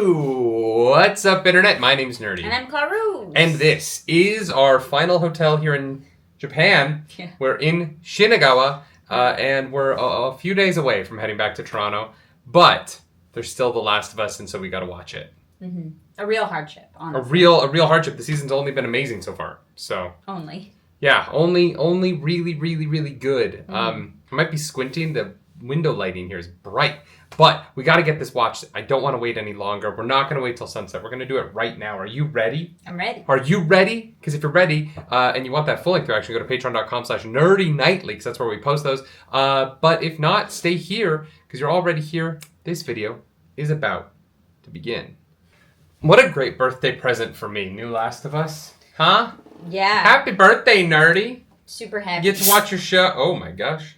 What's up, Internet? My name's Nerdy. And I'm Karu. And this is our final hotel here in Japan. Yeah. We're in Shinagawa, and we're a few days away from heading back to Toronto. But there's still The Last of Us, and so we got to watch it. Mm-hmm. A real hardship, honestly. A real hardship. The season's only been amazing so far. So Only. yeah, only really good. I might be squinting. The window lighting here is bright. But we got to get this watched. I don't want to wait any longer. We're not going to wait till sunset. We're going to do it right now. Are you ready? I'm ready. Are you ready? Because if you're ready and you want that full-length reaction, go to patreon.com/nerdynightly because that's where we post those. But if not, stay here because you're already here. This video is about to begin. What a great birthday present for me. New Last of Us. Huh? Yeah. Happy birthday, Nerdy. Super happy. You get to watch your show. Oh, my gosh.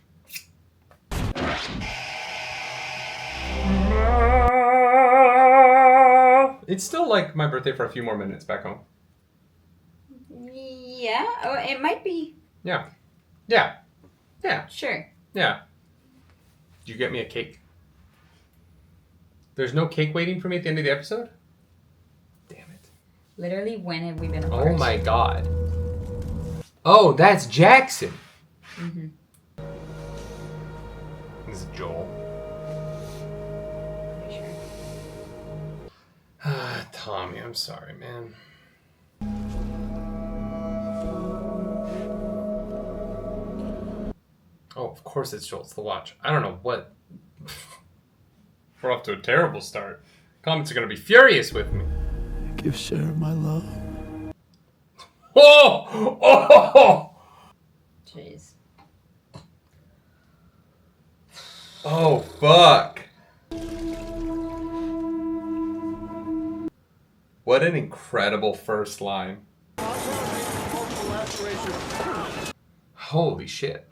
It's still like my birthday for a few more minutes back home. Yeah. Oh, it might be. Yeah. Sure. Yeah. Did you get me a cake? There's no cake waiting for me at the end of the episode? Damn it. Literally, when have we been apart? Oh my god. Oh, that's Jackson. Mm-hmm. This is Joel. Pretty sure. Tommy, I'm sorry, man. Oh, of course it's Joel. It's the watch. I don't know what. We're off to a terrible start. Comments are going to be furious with me. Give Sharon my love. Oh! Oh! Jeez. Oh, fuck. What an incredible first line. Holy shit.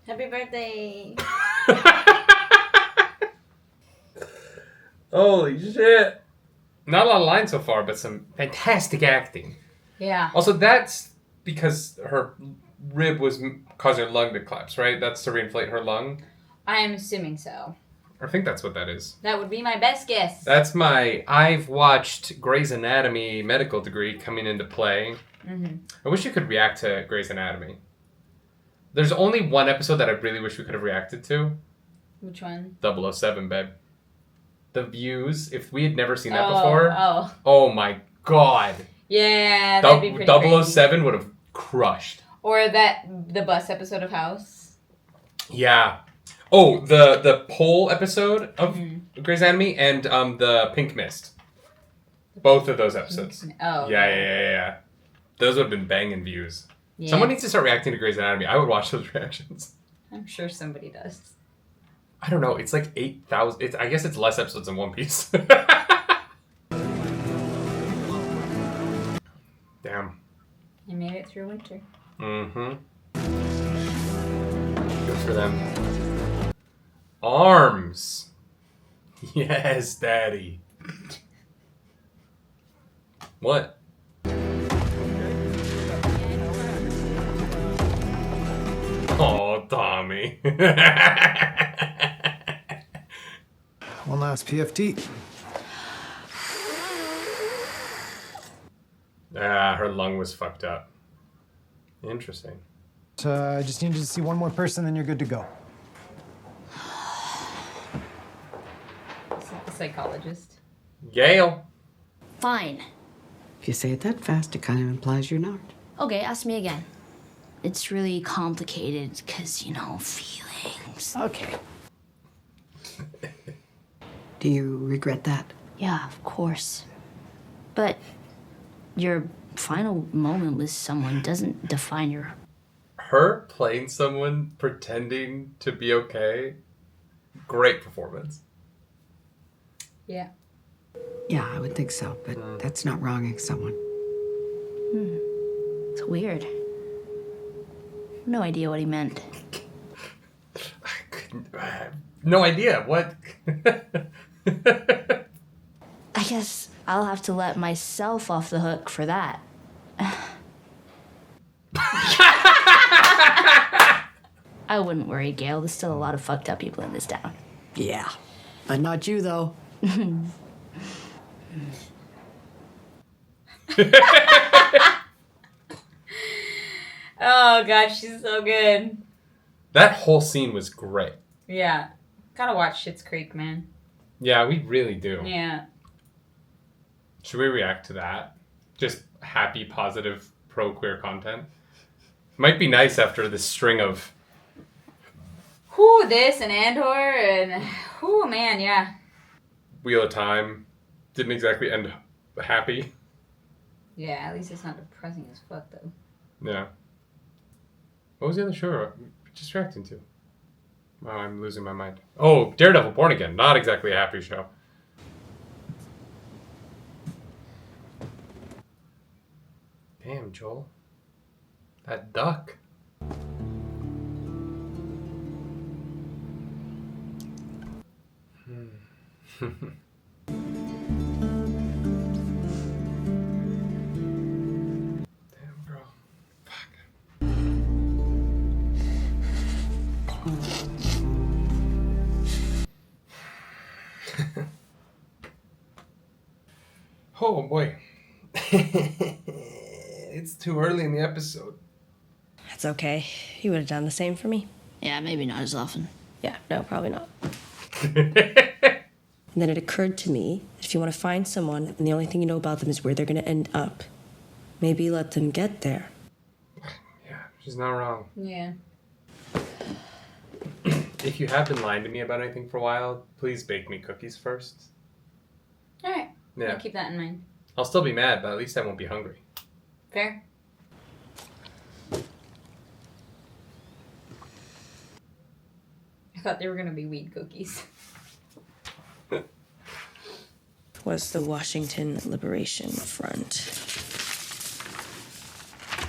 Happy birthday. Holy shit. Not a lot of lines so far, but some fantastic acting. Yeah. Also, that's because her rib was causing her lung to collapse, right? That's to reinflate her lung. I am assuming so. I think that's what that is. That would be my best guess. That's my I've watched Grey's Anatomy medical degree coming into play. Mm-hmm. I wish you could react to Grey's Anatomy. There's only one episode that I really wish we could have reacted to. Which one? 007, babe. The views, if we had never seen that before. Oh. Oh my god. Yeah, that'd be pretty 007 would have crushed. Or the bus episode of House. Yeah. Oh, the pole episode of Grey's Anatomy and the Pink Mist. Both of those episodes. Oh. Yeah. Those would have been banging views. Yeah. Someone needs to start reacting to Grey's Anatomy. I would watch those reactions. I'm sure somebody does. I don't know. It's like 8,000. I guess it's less episodes than One Piece. Damn. I made it through winter. Mm-hmm. Good for them. Arms. Yes, Daddy. What? Oh, Tommy. One last PFT. Her lung was fucked up. Interesting. I just need you to see one more person, then you're good to go. Is that the psychologist? Gail. Fine. If you say it that fast, it kind of implies you're not. Okay, ask me again. It's really complicated because, feelings. Okay. Do you regret that? Yeah, of course. But your final moment with someone doesn't define your... Her playing someone pretending to be okay, great performance. Yeah. Yeah, I would think so, but that's not wronging someone. It's weird. No idea what he meant. I have no idea. What? I guess I'll have to let myself off the hook for that. I wouldn't worry, Gail. There's still a lot of fucked up people in this town. Yeah. But not you, though. Oh god, she's so good. That whole scene was great. Yeah. Gotta watch Schitt's Creek, man. Yeah, we really do. Yeah. Should we react to that? Just happy, positive, pro-queer content? Might be nice after this string of... Whew, this and Andor and... Whew, man, yeah. Wheel of Time. Didn't exactly end happy. Yeah, at least it's not depressing as fuck, though. Yeah. What was the other show I'm just reacting to? Wow, I'm losing my mind. Oh, Daredevil Born Again. Not exactly a happy show. Damn, Joel. That duck. Damn, girl. Fuck. Oh boy. It's too early in the episode. That's okay. You would have done the same for me. Yeah, maybe not as often. Yeah, no, probably not. And then it occurred to me that if you want to find someone and the only thing you know about them is where they're going to end up, maybe let them get there. Yeah, she's not wrong. Yeah. If you have been lying to me about anything for a while, please bake me cookies first. Alright. Yeah. I'll keep that in mind. I'll still be mad, but at least I won't be hungry. Fair. I thought they were gonna be weed cookies. Was the Washington Liberation Front.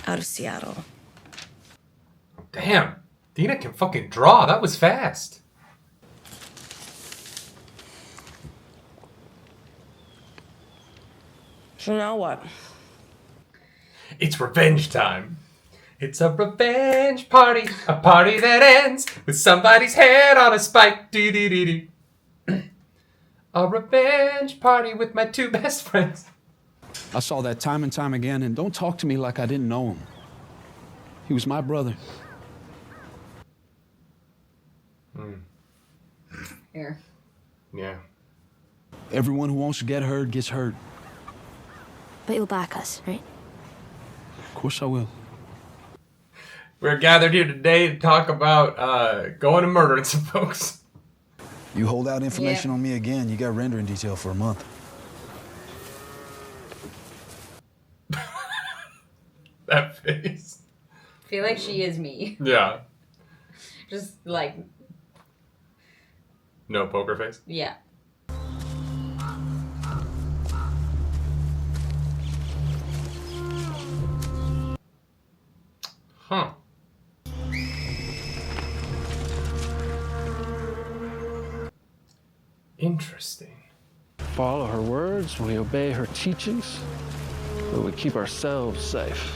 Out of Seattle. Damn. Dina can fucking draw. That was fast. So now what? It's revenge time. It's a revenge party. A party that ends with somebody's head on a spike. Dee-dee-dee-dee. A revenge party with my two best friends. I saw that time and time again, and don't talk to me like I didn't know him. He was my brother. Here. Yeah. Everyone who wants to get hurt gets hurt. But you'll back us, right? Of course I will. We're gathered here today to talk about going and murdering some folks. You hold out information on me again, you got rendering detail for a month. That face. I feel like she is me. Yeah. Just like, No poker face. yeah. Huh. Interesting. Follow her words, we obey her teachings, but we keep ourselves safe.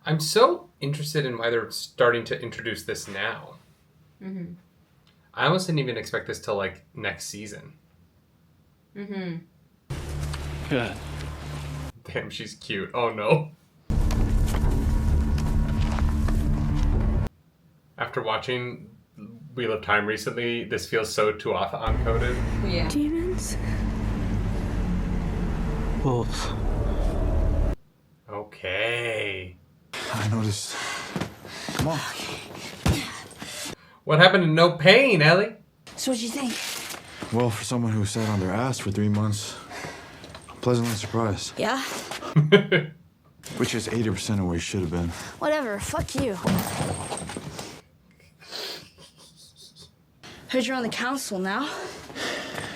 I'm so interested in why they're starting to introduce this now. Mm-hmm. I almost didn't even expect this till like next season. Mm-hmm. Good. Damn, she's cute. Oh no. After watching Wheel of Time recently, this feels so Tuatha uncoded. Yeah. Demons? Wolves. Okay. I noticed. Come on. What happened to No Pain, Ellie? So what'd you think? Well, for someone who sat on their ass for 3 months, pleasantly surprised. Yeah? Which is 80% of where you should have been. Whatever, fuck you. Heard you're on the council now.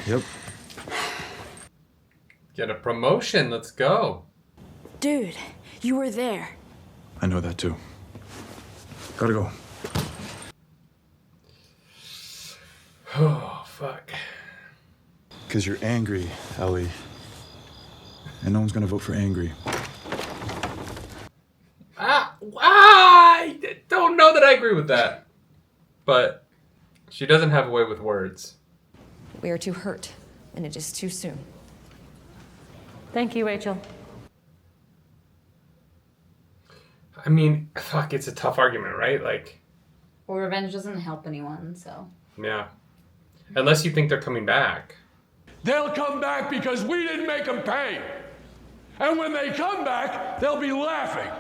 Yep. Get a promotion. Let's go. Dude, you were there. I know that too. Gotta go. Oh, fuck. Because you're angry, Ellie. And no one's gonna vote for angry. I don't know that I agree with that. But she doesn't have a way with words. We are too hurt, and it is too soon. Thank you, Rachel. I mean, fuck, it's a tough argument, right? Like, Well, revenge doesn't help anyone, so. yeah. Unless you think they're coming back. They'll come back because we didn't make them pay. And when they come back, they'll be laughing.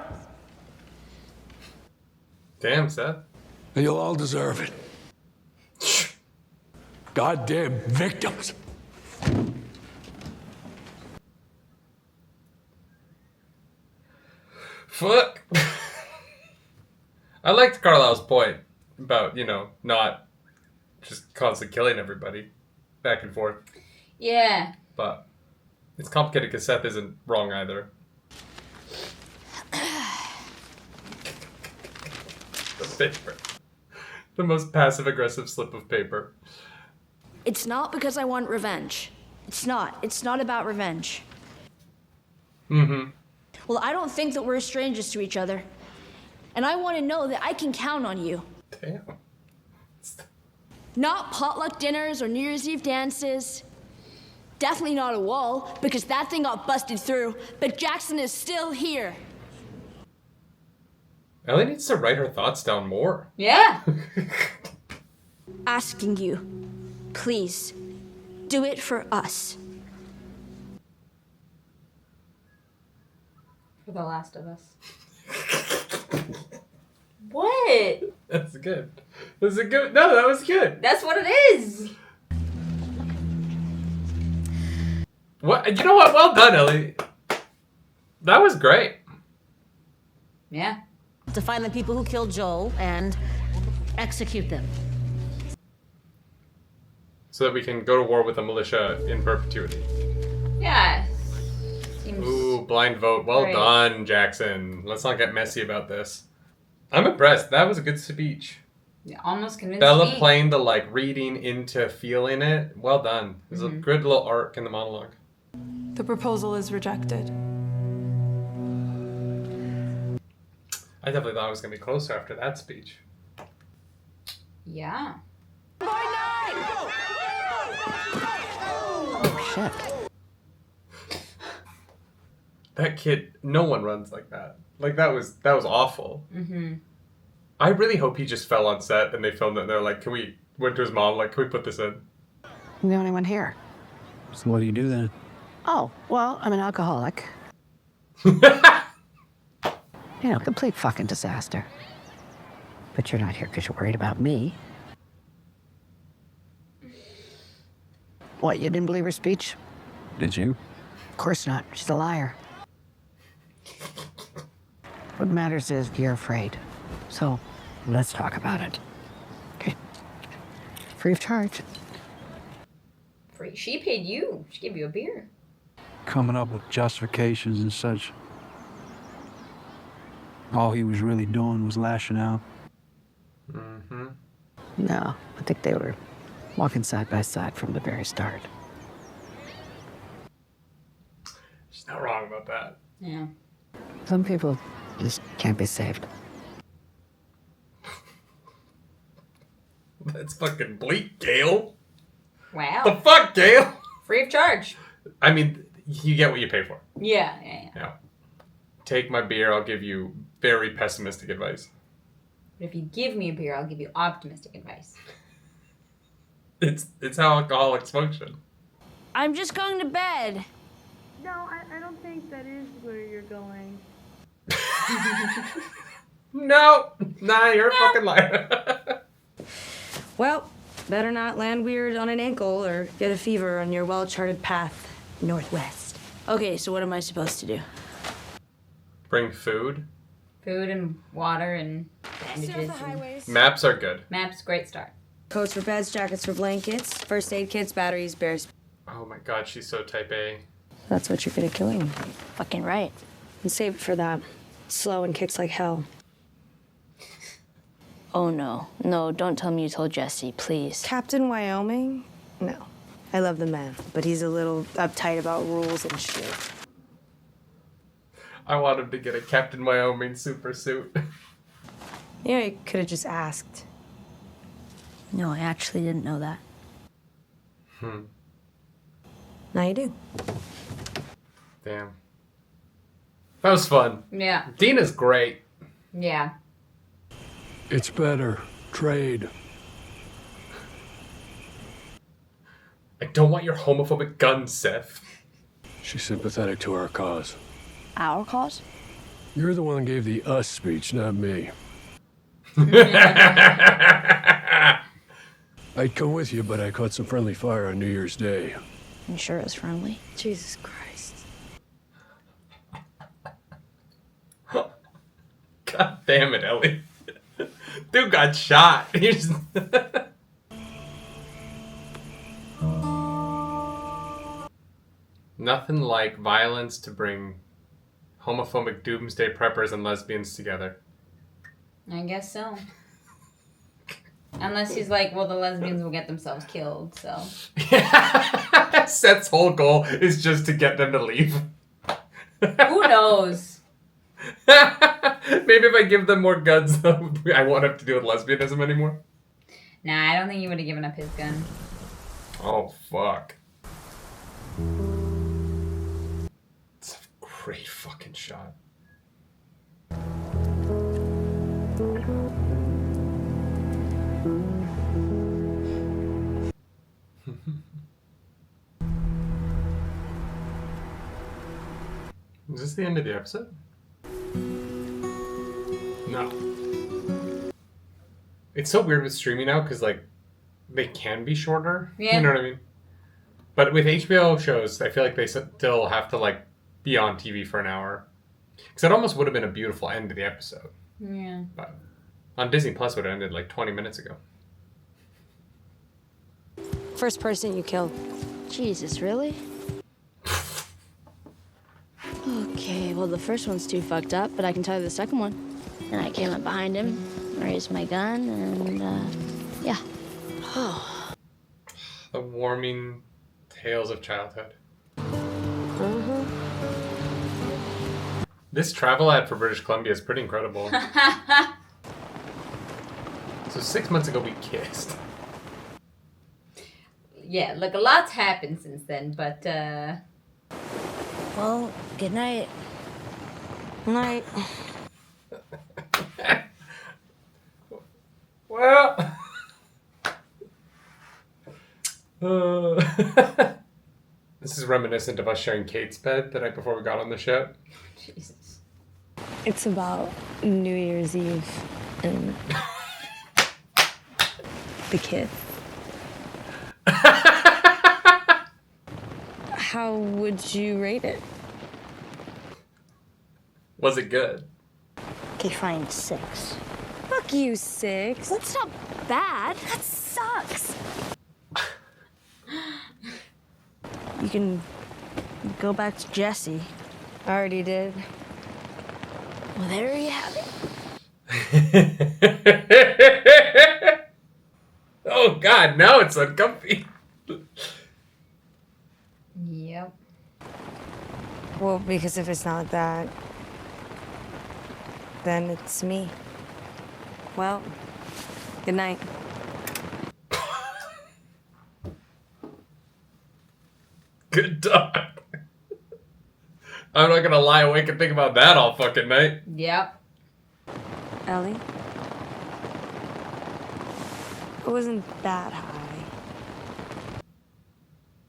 Damn, Seth. And you'll all deserve it. Goddamn victims. Fuck. I liked Carlisle's point about, not just constantly killing everybody back and forth. Yeah. But it's complicated because Seth isn't wrong either. The paper. The most passive-aggressive slip of paper. It's not because I want revenge. It's not. It's not about revenge. Mm-hmm. Well, I don't think that we're strangers to each other. And I want to know that I can count on you. Damn. Not potluck dinners or New Year's Eve dances. Definitely not a wall, because that thing got busted through. But Jackson is still here. Ellie needs to write her thoughts down more. Yeah. Asking you, please, do it for us. For The Last of Us. What? That's good. That's a good. No, that was good. That's what it is. What? You know what? Well done, Ellie. That was great. Yeah. To find the people who killed Joel and execute them. So that we can go to war with the militia in perpetuity. Yeah. Seems Ooh, blind vote. Well great. done, Jackson. Let's not get messy about this. I'm impressed. That was a good speech. Yeah, almost convinced Bella me. playing the reading into feeling it. Well done. There's a good little arc in the monologue. The proposal is rejected. I definitely thought I was going to be closer after that speech. Yeah. Oh, shit. That kid, no one runs like that. Like, that was awful. Mm-hmm. I really hope he just fell on set and they filmed it and they're like, went to his mom, like, can we put this in? I'm the only one here. So what do you do then? Oh, well, I'm an alcoholic. Complete fucking disaster. But you're not here because you're worried about me. What, you didn't believe her speech? Did you? Of course not. She's a liar. What matters is you're afraid. So, let's talk about it. Okay. Free of charge. Free. She paid you. She gave you a beer. Coming up with justifications and such. All he was really doing was lashing out. Mm-hmm. No, I think they were walking side by side from the very start. She's not wrong about that. Yeah. Some people just can't be saved. That's fucking bleak, Gail. Wow. The fuck, Gail? Free of charge. I mean, you get what you pay for. Yeah. Yeah. Take my beer, I'll give you very pessimistic advice. But if you give me a beer, I'll give you optimistic advice. It's how alcoholics function. I'm just going to bed. No, I don't think that is where you're going. No. Nah, you're a fucking liar. Well, better not land weird on an ankle or get a fever on your well-charted path northwest. Okay, so what am I supposed to do? Bring food. Food and water and bandages. And Maps are good. maps, great start. Coats for beds, jackets for blankets, first aid kits, batteries, bears. Oh my god, she's so type A. That's what you're gonna kill him. Fucking right. And save it for that. Slow and kicks like hell. Oh no. No, don't tell me you told Jesse, please. Captain Wyoming? No. I love the man, but he's a little uptight about rules and shit. I want him to get a Captain Wyoming super suit. Yeah, you could have just asked. No, I actually didn't know that. Now you do. Damn. That was fun. Yeah. Dina's great. Yeah. It's better. Trade. I don't want your homophobic guns, Seth. She's sympathetic to our cause. Our cause? You're the one that gave the us speech, not me. I'd come with you, but I caught some friendly fire on New Year's Day. You sure it was friendly? Jesus Christ. God damn it, Ellie. Dude got shot. You're just... Nothing like violence to bring homophobic doomsday preppers and lesbians together. I guess so. Unless he's like, well, the lesbians will get themselves killed, so. Seth's whole goal is just to get them to leave. Who knows? Maybe if I give them more guns, though, I won't have to deal with lesbianism anymore. Nah, I don't think he would have given up his gun. Oh, fuck. It's a great fucking shot. Is this the end of the episode? No. It's so weird with streaming now because, like, they can be shorter. Yeah. You know what I mean? But with HBO shows, I feel like they still have to, like, be on TV for an hour. Because it almost would have been a beautiful end to the episode. Yeah. But on Disney Plus, it would have ended, like, 20 minutes ago. First person you kill. Jesus, really? Okay, well, the first one's too fucked up, but I can tell you the second one. And I came up behind him, raised my gun, and, yeah. The warming tales of childhood. This travel ad for British Columbia is pretty incredible. So 6 months ago, we kissed. Yeah, look, a lot's happened since then, but, Well, good night. Night. Well... This is reminiscent of us sharing Kate's bed the night before we got on the show. Jesus. It's about New Year's Eve and the kid. How would you rate it? Was it good? Okay, fine, 6. Fuck you, 6. That's not bad. That sucks. You can go back to Jesse. I already did. Well, there you have it. Oh, God, now it's uncomfy. Yep. Well, because if it's not that, then it's me. Well, good night. Good dog. I'm not gonna lie awake and think about that all fucking night. Yep. Ellie? It wasn't that high.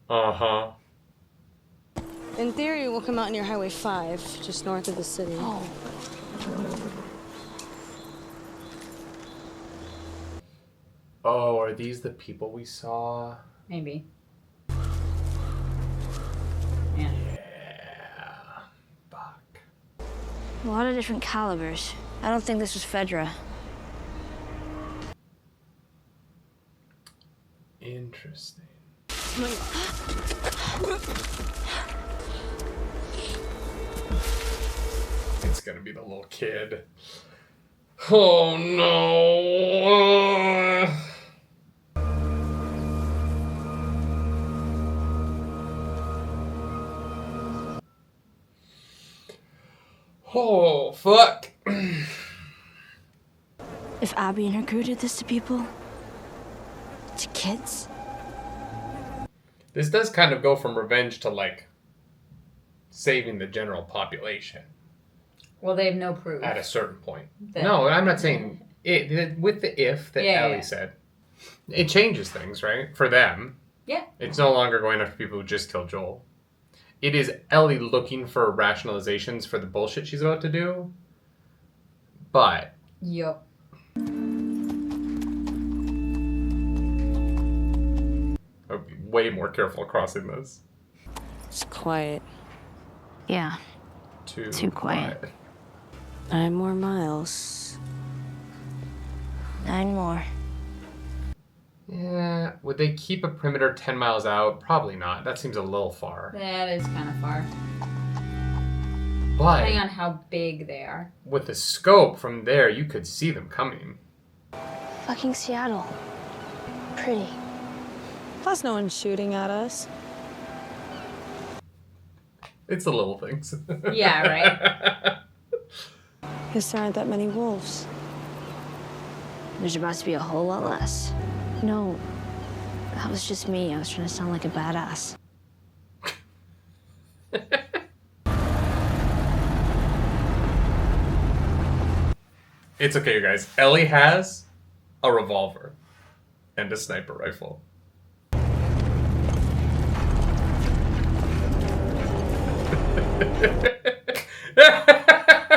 Uh-huh. In theory, we'll come out near Highway 5, just north of the city. Oh. Oh, are these the people we saw? Maybe. Yeah. A lot of different calibers. I don't think this was Fedra. Interesting. It's gonna be the little kid. Oh no. Oh, fuck. If Abby and her crew did this to people, to kids, This does kind of go from revenge to, like, saving the general population. Well, they have no proof. At a certain point. That- No, I'm not saying it. With the if that Ellie yeah. said, it changes things, right? For them. Yeah. It's no longer going after people who just killed Joel. It is Ellie looking for rationalizations for the bullshit she's about to do. But. Yup. I'll be way more careful crossing this. It's quiet. Yeah. Too quiet. 9 more miles. 9 more. Yeah. Would they keep a perimeter 10 miles out? Probably not. That seems a little far. That is kind of far. But Depending on how big they are. with the scope from there, you could see them coming. Fucking Seattle. Pretty. Plus, no one's shooting at us. It's the little things. Yeah, right? Guess there aren't that many wolves. There's about to be a whole lot less. No, that was just me. I was trying to sound like a badass. It's okay, you guys. Ellie has a revolver and a sniper rifle.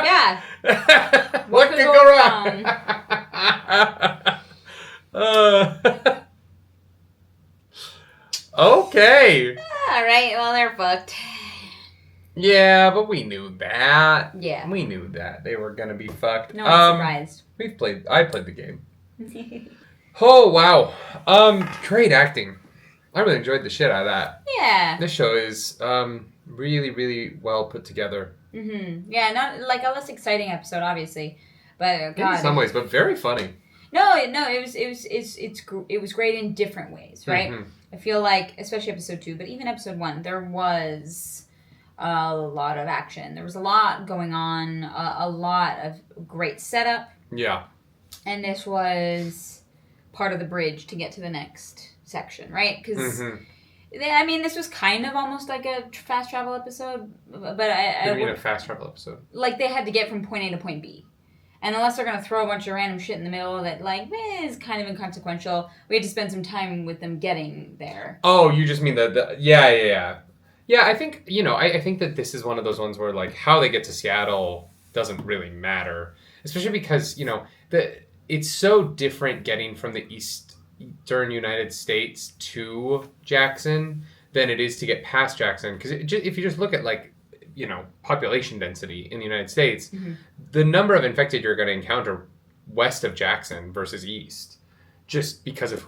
Yeah. What could go wrong? Okay. All right. Well, they're fucked. Yeah, but we knew that. Yeah. We knew that they were gonna be fucked. No one's surprised. I played the game. Oh wow. Great acting. I really enjoyed the shit out of that. Yeah. This show is really, really well put together. Mm-hmm. Yeah, not like a less exciting episode, obviously, but God. In some ways, but very funny. No, it was great in different ways, right? Mm-hmm. I feel like, especially episode 2, but even episode 1, there was a lot of action. There was a lot going on, a lot of great setup. Yeah. And this was part of the bridge to get to the next section, right? Because, I mean, this was kind of almost like a fast travel episode, but I mean a fast travel episode. like they had to get from point A to point B. And unless they're going to throw a bunch of random shit in the middle that, like, is kind of inconsequential, we had to spend some time with them getting there. Oh, you just mean the yeah. Yeah, I think, I think that this is one of those ones where, like, how they get to Seattle doesn't really matter. Especially because, it's so different getting from the eastern United States to Jackson than it is to get past Jackson. Because if you just look at, like, population density in the United States, the number of infected you're going to encounter west of Jackson versus east, just because of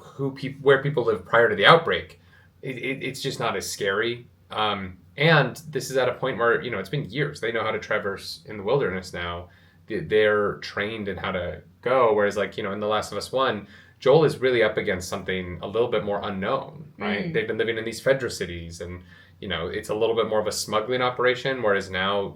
where people live prior to the outbreak, it's just not as scary. And this is at a point where, it's been years. They know how to traverse in the wilderness now. They're trained in how to go. Whereas, like, in The Last of Us 1, Joel is really up against something a little bit more unknown, right? They've been living in these Fedra cities and, it's a little bit more of a smuggling operation, whereas now,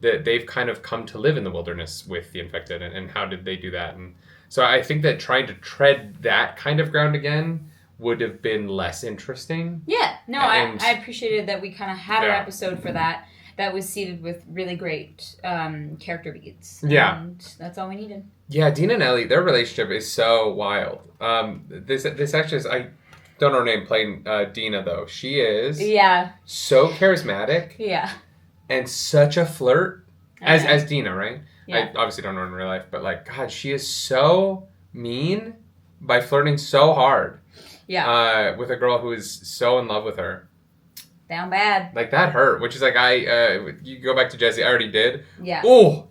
they've kind of come to live in the wilderness with the infected, and how did they do that? And so I think that trying to tread that kind of ground again would have been less interesting. Yeah, no, I appreciated that we kind of had our episode for that was seeded with really great character beats. Yeah. And that's all we needed. Yeah, Dina and Ellie, their relationship is so wild. This actress, I don't know her name, playing Dina, though. She is so charismatic. Yeah. And such a flirt. Okay. As Dina, right? Yeah. I obviously don't know her in real life, but, like, God, she is so mean by flirting so hard. Yeah. With a girl who is so in love with her. Down bad. Like, that hurt, which is like, you go back to Jesse, I already did. Yeah. Oh!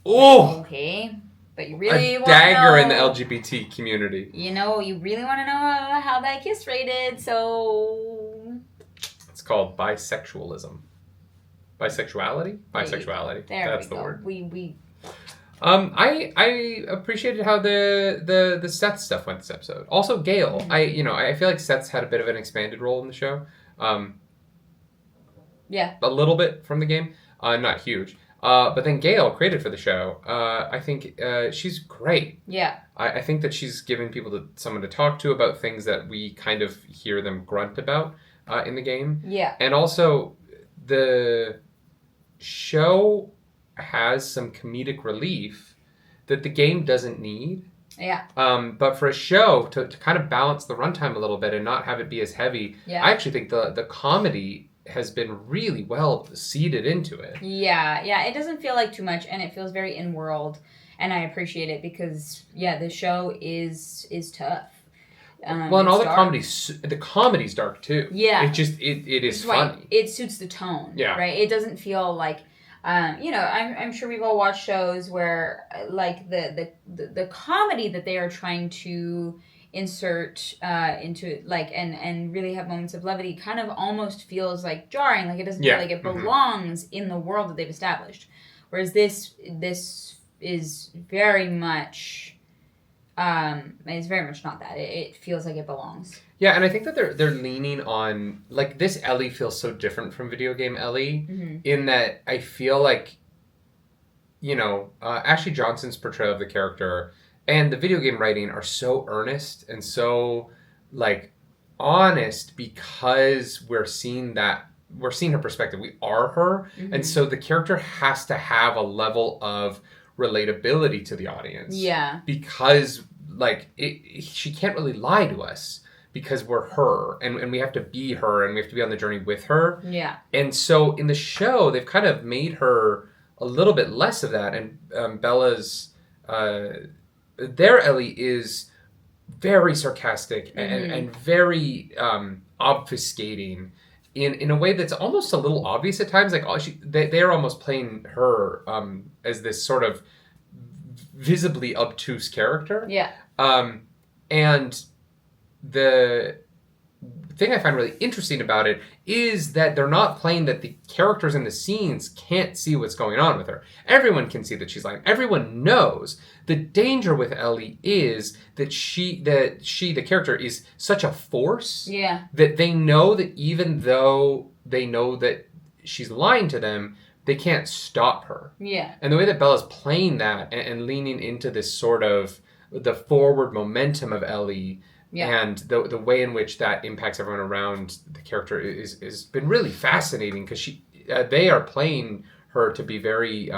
Okay. But you really want to dagger know, in the LGBT community. You really want to know how that kiss rated, so... It's called bisexualism. Bisexuality? Bisexuality. That's the word. I appreciated how the Seth stuff went this episode. Also, Gail. I feel like Seth's had a bit of an expanded role in the show. Yeah. A little bit from the game. Not huge. But then Gail, created for the show, I think she's great. Yeah. I think that she's giving people someone to talk to about things that we kind of hear them grunt about in the game. Yeah. And also, the show has some comedic relief that the game doesn't need. Yeah. But for a show to kind of balance the runtime a little bit and not have it be as heavy, I actually think the comedy has been really well seeded into it. Yeah, it doesn't feel like too much, and it feels very in-world, and I appreciate it because, the show is tough. Well, and all the comedy's dark too. Yeah. It is funny. It suits the tone. Yeah. Right? It doesn't feel like, I'm sure we've all watched shows where, like, the comedy that they are trying to insert into, like, and really have moments of levity kind of almost feels like jarring. Like, it doesn't feel like it belongs in the world that they've established. Whereas this is very much, it's very much not that. It feels like it belongs. Yeah, and I think that they're leaning on, like, this Ellie feels so different from video game Ellie in that I feel like, Ashley Johnson's portrayal of the character and the video game writing are so earnest and so, like, honest because we're seeing her perspective. We are her. And so the character has to have a level of relatability to the audience. Yeah. Because, like, she can't really lie to us because we're her and we have to be her and we have to be on the journey with her. Yeah. And so in the show, they've kind of made her a little bit less of that. And Bella's... their Ellie is very sarcastic and very obfuscating in a way that's almost a little obvious at times. Like they are almost playing her as this sort of visibly obtuse character. Yeah. And the thing I find really interesting about it is that they're not playing that the characters in the scenes can't see what's going on with her. Everyone can see that she's lying. Everyone knows. The danger with Ellie is that she, the character, is such a force that they know that even though they know that she's lying to them, they can't stop her. Yeah. And the way that Bella's playing that and leaning into this sort of the forward momentum of Ellie and the way in which that impacts everyone around the character is been really fascinating because they are playing her to be very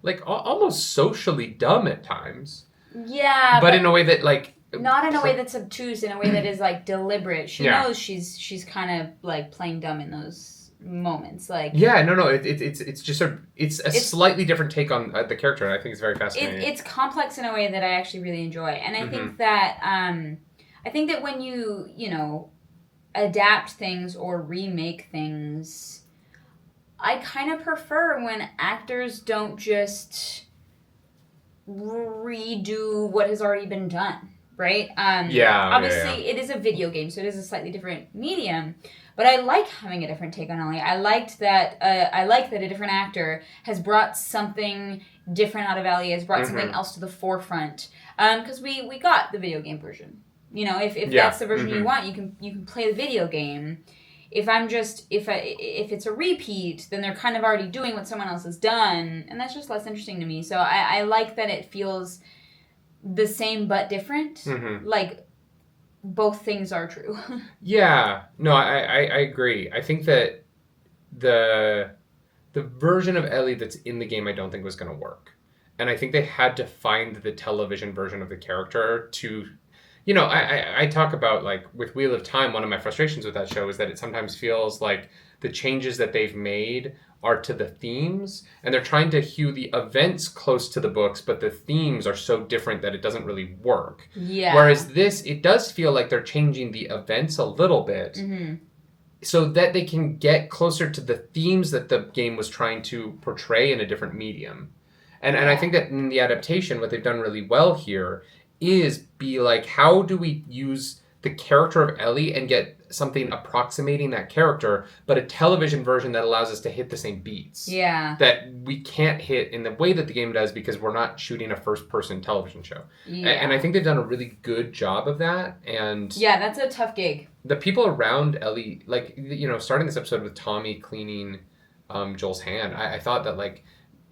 like almost socially dumb at times. Yeah, but in a way that like not in a way that's obtuse, in a way that is like deliberate. She knows she's kind of like playing dumb in those moments. Like it's just it's a slightly different take on the character, and I think it's very fascinating. It's complex in a way that I actually really enjoy, and I think that when you adapt things or remake things, I kind of prefer when actors don't just redo what has already been done, right? Obviously, it is a video game, so it is a slightly different medium. But I like having a different take on Ellie. I like that a different actor has brought something different out of Ellie, has brought something else to the forefront. Because we got the video game version. If that's the version you want, you can play the video game. If it's a repeat, then they're kind of already doing what someone else has done, and that's just less interesting to me. So I like that it feels the same but different. Like, both things are true. Yeah. No, I agree. I think that the version of Ellie that's in the game I don't think was going to work. And I think they had to find the television version of the character to... I talk about, like, with Wheel of Time, one of my frustrations with that show is that it sometimes feels like the changes that they've made are to the themes, and they're trying to hew the events close to the books, but the themes are so different that it doesn't really work. Yeah. Whereas this, it does feel like they're changing the events a little bit so that they can get closer to the themes that the game was trying to portray in a different medium. And I think that in the adaptation, what they've done really well here is be like, how do we use the character of Ellie and get something approximating that character, but a television version that allows us to hit the same beats. Yeah. That we can't hit in the way that the game does because we're not shooting a first-person television show. Yeah. And I think they've done a really good job of that. And yeah, that's a tough gig. The people around Ellie, like, you know, starting this episode with Tommy cleaning Joel's hand. I thought that like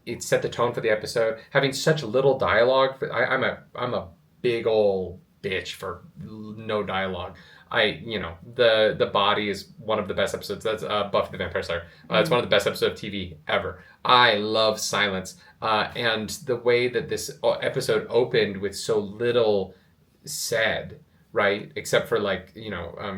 it set the tone for the episode. Having such little dialogue, I'm a big old bitch for no dialogue. The body is one of the best episodes. That's Buffy the Vampire Slayer. It's one of the best episodes of TV ever. I love silence. And the way that this episode opened with so little said, right? Except for like,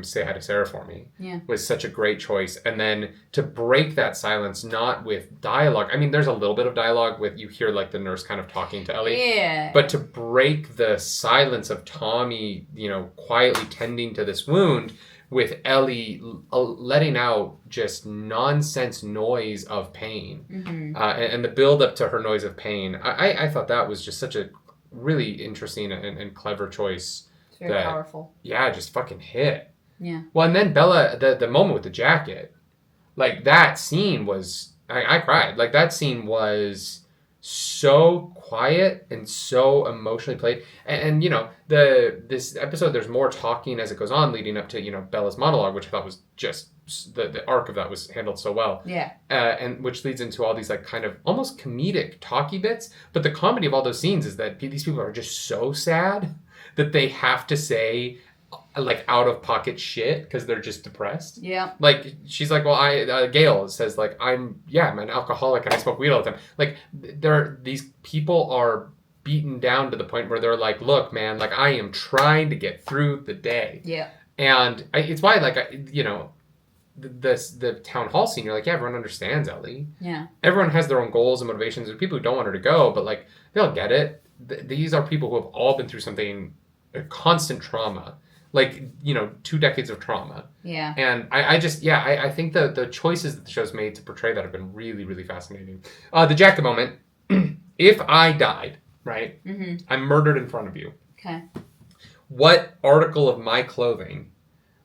say hi to Sarah for me. Yeah. Was such a great choice. And then to break that silence, not with dialogue. I mean, there's a little bit of dialogue with, you hear like the nurse kind of talking to Ellie. Yeah. But to break the silence of Tommy, quietly tending to this wound with Ellie letting out just nonsense noise of pain. Mm-hmm. And the build up to her noise of pain. I thought that was just such a really interesting and clever choice. Very powerful. Yeah, just fucking hit. Yeah. Well, and then Bella, the moment with the jacket, like that scene was, I cried. Like that scene was so quiet and so emotionally played. And this episode, there's more talking as it goes on, leading up to, Bella's monologue, which I thought was just, the arc of that was handled so well. Yeah. And which leads into all these like kind of almost comedic talky bits. But the comedy of all those scenes is that these people are just so sad that they have to say like out of pocket shit because they're just depressed. Yeah. Like she's like, well, Gail says like, I'm an alcoholic and I smoke weed all the time. Like these people are beaten down to the point where they're like, look, man, like I am trying to get through the day. Yeah. And it's why like, the town hall scene, you're like, yeah, everyone understands Ellie. Yeah. Everyone has their own goals and motivations. There's people who don't want her to go, but like they'll get it. These are people who have all been through something, a constant trauma, like 2 decades of trauma. Yeah. And I think the choices that the show's made to portray that have been really, really fascinating. The jacket moment. If I died, right? Mm-hmm. I'm murdered in front of you. Okay. What article of my clothing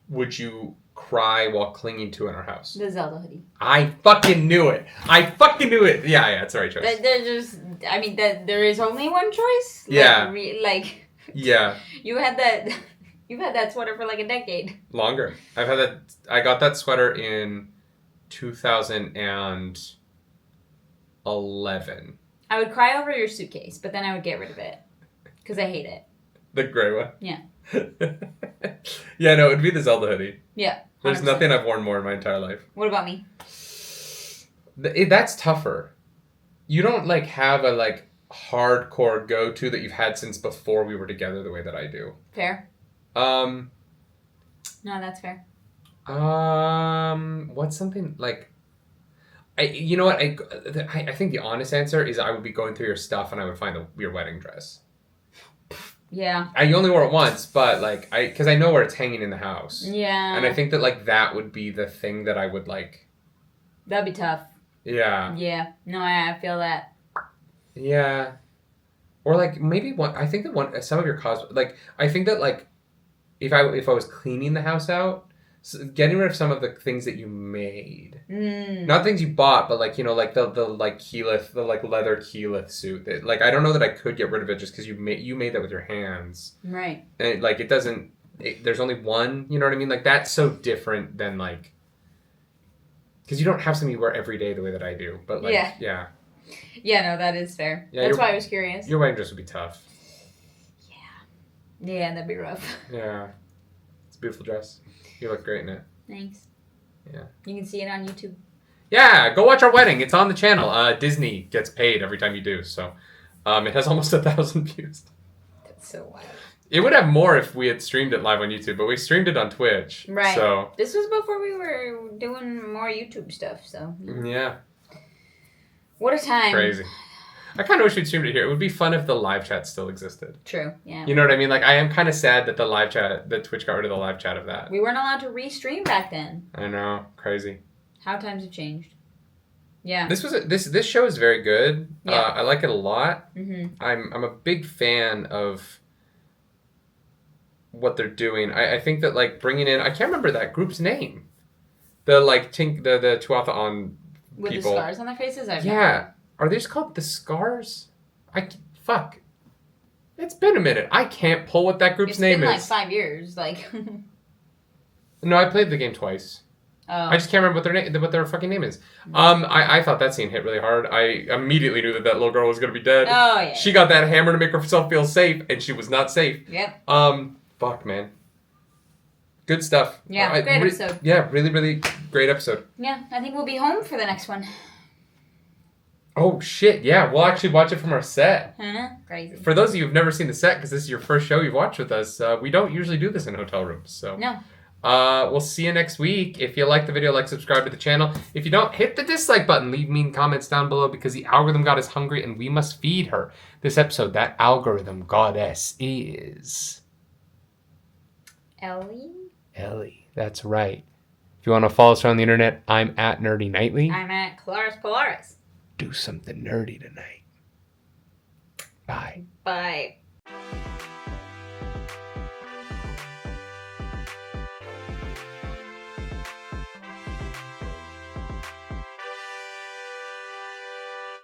would you cry while clinging to in our house? The Zelda hoodie. I fucking knew it. Yeah, it's the right choice. There is only one choice. Yeah. Yeah. You've had that sweater for like a decade. Longer. I got that sweater in 2011. I would cry over your suitcase, but then I would get rid of it because I hate it. The gray one? Yeah. Yeah, no, it would be the Zelda hoodie. Yeah. 100%. There's nothing I've worn more in my entire life. What about me? That's tougher. You don't like have a like hardcore go-to that you've had since before we were together the way that I do. Fair. No, that's fair. What's something like... I think the honest answer is I would be going through your stuff and I would find your wedding dress. Yeah. I only wore it once, but like because I know where it's hanging in the house. Yeah. And I think that like that would be the thing that I would like. That'd be tough. Yeah. Yeah. No, I feel that. Yeah. Or like maybe one. I think that some of your like I think that like if I was cleaning the house out, getting rid of some of the things that you made, not things you bought, but like like the like Keyleth, the like leather Keyleth suit. That, like I don't know that I could get rid of it just because you made that with your hands, right? And like it doesn't. There's only one. You know what I mean? Like that's so different than like because you don't have something you wear every day the way that I do. But like yeah. Yeah, no, that is fair. Yeah, that's why I was curious. Your wedding dress would be tough. Yeah, that'd be rough. Yeah, it's a beautiful dress. You look great in it. Thanks. Yeah. You can see it on YouTube. Yeah, go watch our wedding. It's on the channel. Disney gets paid every time you do, so it has almost 1,000 views. That's so wild. It would have more if we had streamed it live on YouTube, but we streamed it on Twitch. Right. So this was before we were doing more YouTube stuff, so. Yeah. What a time. Crazy. I kind of wish we'd streamed it here. It would be fun if the live chat still existed. True, yeah. You know what I mean? Like, I am kind of sad that that Twitch got rid of the live chat of that. We weren't allowed to restream back then. I know. Crazy. How times have changed. Yeah. This show is very good. Yeah. I like it a lot. Mm-hmm. I'm a big fan of what they're doing. I think that, like, bringing in... I can't remember that group's name. The, like, the Tuatha on with people. The scars on their faces? Yeah. Are they just called the Scars? Fuck. It's been a minute. I can't pull what that group's name is. It's been like 5 years. Like. No, I played the game twice. Oh. I just can't remember what their fucking name is. I thought that scene hit really hard. I immediately knew that little girl was gonna be dead. Oh yeah. She got that hammer to make herself feel safe, and she was not safe. Yep. Fuck, man. Good stuff. Yeah, great episode. Yeah, really, really great episode. Yeah, I think we'll be home for the next one. Oh shit! Yeah, we'll actually watch it from our set. Crazy. For those of you who've never seen the set, because this is your first show you've watched with us, we don't usually do this in hotel rooms. So no. We'll see you next week. If you like the video, subscribe to the channel. If you don't, hit the dislike button. Leave mean comments down below because the algorithm god is hungry and we must feed her. This episode, that algorithm goddess is Ellie. Ellie. That's right. If you want to follow us around the internet, I'm at Nerdy Nightly. I'm at Claris Polaris. Do something nerdy tonight. Bye. Bye.